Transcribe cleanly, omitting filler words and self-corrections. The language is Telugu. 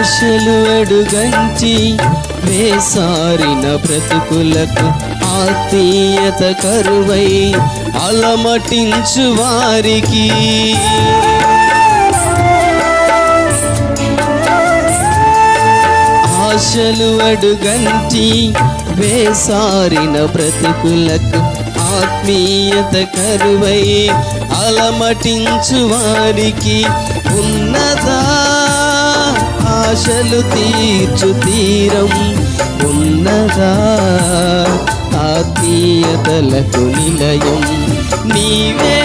ఆశలు అడుగంటి వేసారిన బ్రతుకులకు ఆత్మీయత కరువై అలమటించు వారికి ఆశలు అడుగంటి వేసారిన బ్రతుకులకు ఆత్మీయత కరువై అలమటించు వారికి ఉన్నదా ఆశలు తీర్చు తీరం ఉన్నదా ఆత్మీయతలకు నిలయం నీవే